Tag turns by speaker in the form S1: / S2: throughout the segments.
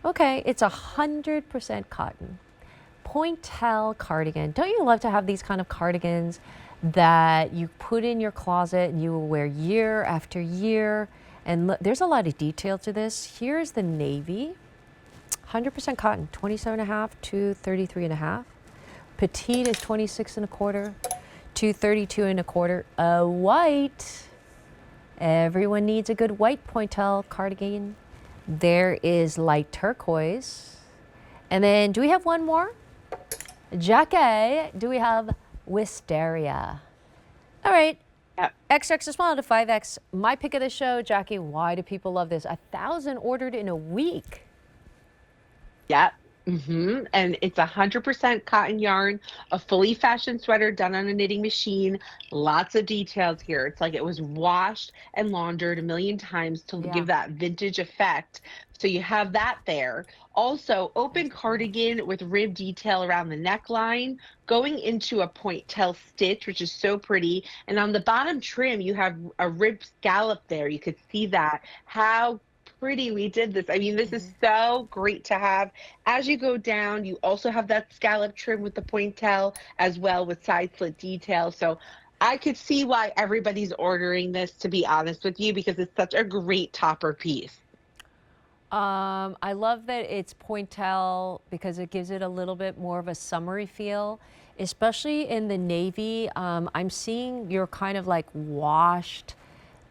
S1: Okay, it's 100% cotton. Pointelle cardigan. Don't you love to have these kind of cardigans that you put in your closet and you will wear year after year? And look, there's a lot of detail to this. Here's the navy, 100% cotton, 27 and a half to 33 and a half. Petite is 26 and a quarter to 32 and a quarter. A white. Everyone needs a good white Pointelle cardigan. There is light turquoise. And then do we have one more? Jackie, do we have wisteria? All right,
S2: Yep.
S1: XX small to 5X. My pick of the show, Jackie, why do people love this? 1,000 ordered in a week.
S2: Yep. And it's 100% cotton yarn, a fully fashioned sweater done on a knitting machine. Lots of details here. It's like it was washed and laundered a million times to
S1: Yeah.
S2: give that vintage effect. So you have that there. Also, open
S1: That's cool.
S2: cardigan with rib detail around the neckline, going into a pointelle stitch, which is so pretty. And on the bottom trim, you have a rib scallop there. You could see that. How pretty we did this. I mean, this is so great to have. As you go down, you also have that scallop trim with the pointelle as well with side slit detail. So I could see why everybody's ordering this, to be honest with you, because it's such a great topper piece.
S1: I love that it's Pointelle because it gives it a little bit more of a summery feel, especially in the navy. I'm seeing your kind of like washed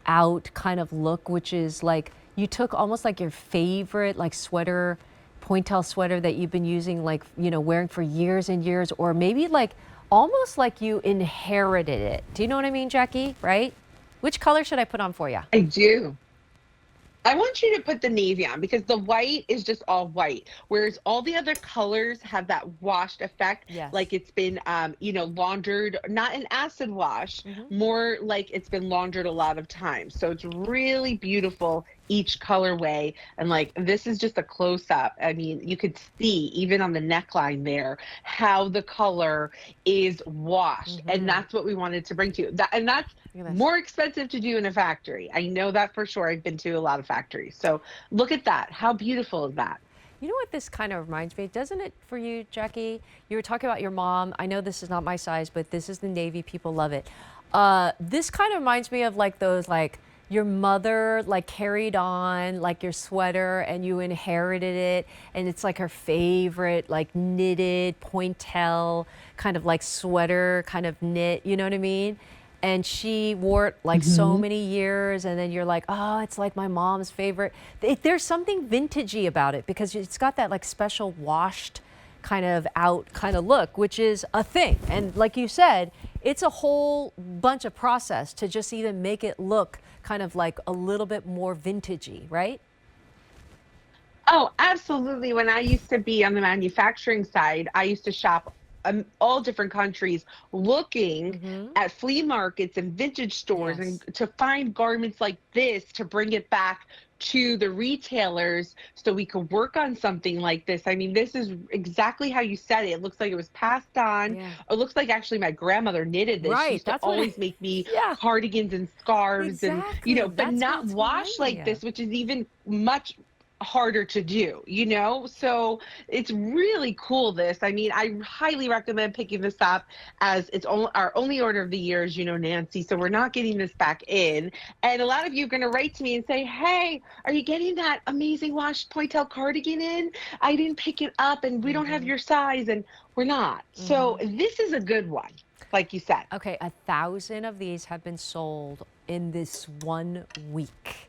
S1: out kind of look, which is like you took almost like your favorite like sweater, Pointelle sweater that you've been using, like, you know, wearing for years and years, or maybe like almost like you inherited it. Do you know what I mean, Jackie? Right? Which color should I put on for you?
S2: I do. I want you to put the navy on because the white is just all white, whereas all the other colors have that washed effect,
S1: Yes.
S2: like it's been, laundered, not an acid wash, more like it's been laundered a lot of times. So it's really beautiful each colorway, and like this is just a close up. I mean, you could see even on the neckline there how the color is washed, and that's what we wanted to bring to you. And that's
S1: Look at this.
S2: more expensive to do in a factory. I know that for sure. I've been to a lot of factories. So look at that. How beautiful is that?
S1: You know what this kind of reminds me, doesn't it, for you, Jackie? You were talking about your mom. I know this is not my size, but this is the navy. People love it. This kind of reminds me of like those, like your mother like carried on like your sweater and you inherited it, and it's like her favorite like knitted Pointelle kind of like sweater kind of knit. You know what I mean? And she wore it like so
S2: Hmm.
S1: many years, and then you're like, oh, it's like my mom's favorite. There's something vintagey about it because it's got that like special washed kind of out kind of look, which is a thing. And like you said, it's a whole bunch of process to just even make it look kind of like a little bit more vintagey, right?
S2: Oh, absolutely. When I used to be on the manufacturing side, I used to shop all different countries looking at flea markets and vintage stores and
S1: Yes.
S2: to find garments like this to bring it back to the retailers so we could work on something like this. I mean, this is exactly how you said it. It looks like it was passed on.
S1: Yeah.
S2: It looks like actually my grandmother knitted this. She
S1: Right.
S2: used to
S1: That's what
S2: always make me
S1: yeah,
S2: cardigans and scarves and,
S1: exactly.
S2: but
S1: That's what
S2: not
S1: it's
S2: wash
S1: reminding me
S2: like
S1: of.
S2: this, which is even much harder to do, so it's really cool. This, I mean, I highly recommend picking this up, as it's only our only order of the year, as you know, Nancy, so we're not getting this back in. And a lot of you are going to write to me and say, hey, are you getting that amazing washed Pointelle cardigan in? I didn't pick it up and we don't have your size, and we're not. So this is a good one, like you said.
S1: Okay, 1,000 of these have been sold in this 1 week.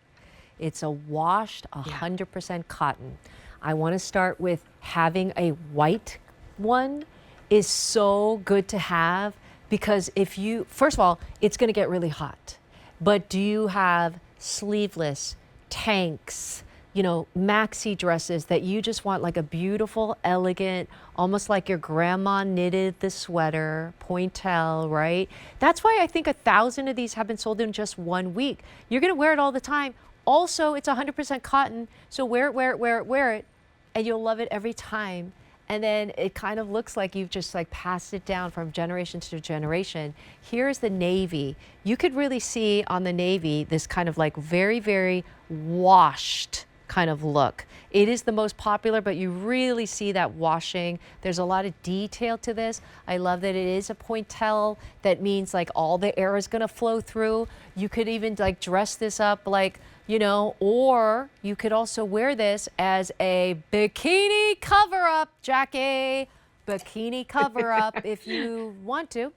S1: It's a washed,
S2: Yeah.
S1: 100% cotton. I want to start with having a white one is so good to have because if you, first of all, it's going to get really hot. But do you have sleeveless tanks, you know, maxi dresses that you just want like a beautiful, elegant, almost like your grandma knitted the sweater, Pointelle, right? That's why I think 1,000 of these have been sold in just 1 week. You're going to wear it all the time. Also, it's 100% cotton, so wear it, wear it, wear it, wear it, and you'll love it every time. And then it kind of looks like you've just like passed it down from generation to generation. Here's the navy. You could really see on the navy this kind of like very, very washed kind of look. It is the most popular, but you really see that washing. There's a lot of detail to this. I love that it is a pointelle. That means like all the air is gonna flow through. You could even like dress this up like, you know, or you could also wear this as a bikini cover-up, Jackie. Bikini cover-up if you want to.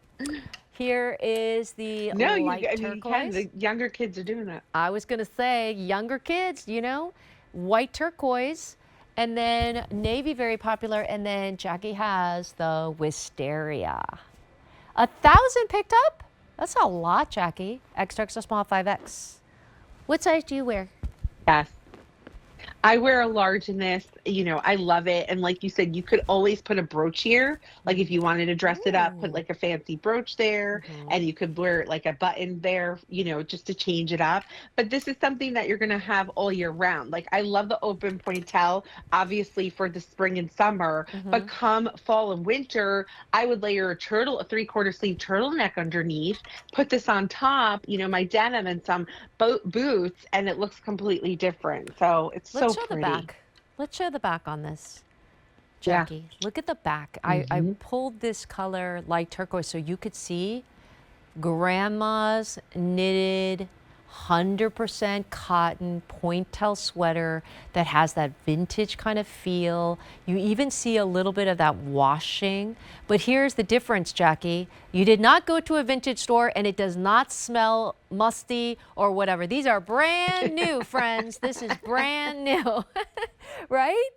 S1: Here is the
S2: No,
S1: light
S2: I mean, you can.
S1: turquoise.
S2: The younger kids are doing that.
S1: I was going to say younger kids, you know, white turquoise, and then navy, very popular, and then Jackie has the wisteria. 1,000 picked up? That's a lot, Jackie. Extra, extra small, 5X. What size do you wear?
S2: Yes. I wear a large in this, you know, I love it. And like you said, you could always put a brooch here. Like if you wanted to dress it up, put like a fancy brooch there, and you could wear like a button there, you know, just to change it up. But this is something that you're going to have all year round. Like I love the open pointelle, obviously for the spring and summer, but come fall and winter, I would layer a 3/4 sleeve turtleneck underneath, put this on top, you know, my denim and some boots, and it looks completely different. So it's
S1: Let's
S2: so
S1: show
S2: pretty.
S1: the back. Let's show the back on this.
S2: Yeah.
S1: Jackie, look at the back. I pulled this color light turquoise so you could see grandma's knitted 100% cotton pointelle sweater that has that vintage kind of feel. You even see a little bit of that washing. But here's the difference, Jackie. You did not go to a vintage store and it does not smell musty or whatever. These are brand new, friends. This is brand new. Right?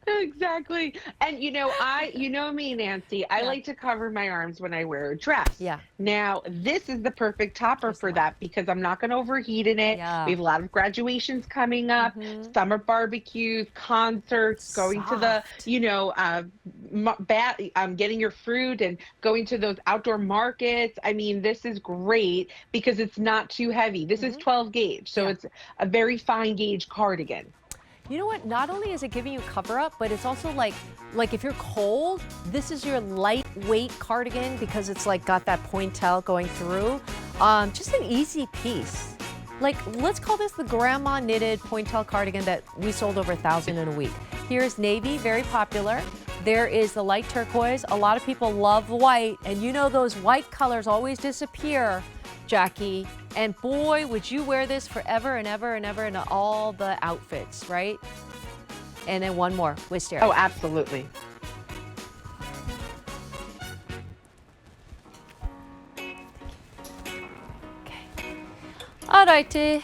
S2: Exactly. And you know me, Nancy, I like to cover my arms when I wear a dress.
S1: Yeah.
S2: Now, this is the perfect topper for that because I'm not going to overheat in it.
S1: Yeah.
S2: We have a lot of graduations coming up, summer barbecues, concerts, going to the, you know, getting your fruit and going to those outdoor markets. I mean, this is great because it's not too heavy. This is 12 gauge, so it's a very fine gauge cardigan.
S1: You know what? Not only is it giving you cover up, but it's also like if you're cold, this is your lightweight cardigan because it's like got that pointelle going through. Just an easy piece. Like, let's call this the grandma knitted pointelle cardigan that we sold over 1,000 in a week. Here's navy, very popular. There is the light turquoise. A lot of people love white, and you know those white colors always disappear, Jackie. And boy, would you wear this forever and ever and ever in all the outfits, right? And then one more, wisteria.
S2: Oh, absolutely.
S1: Okay. All righty.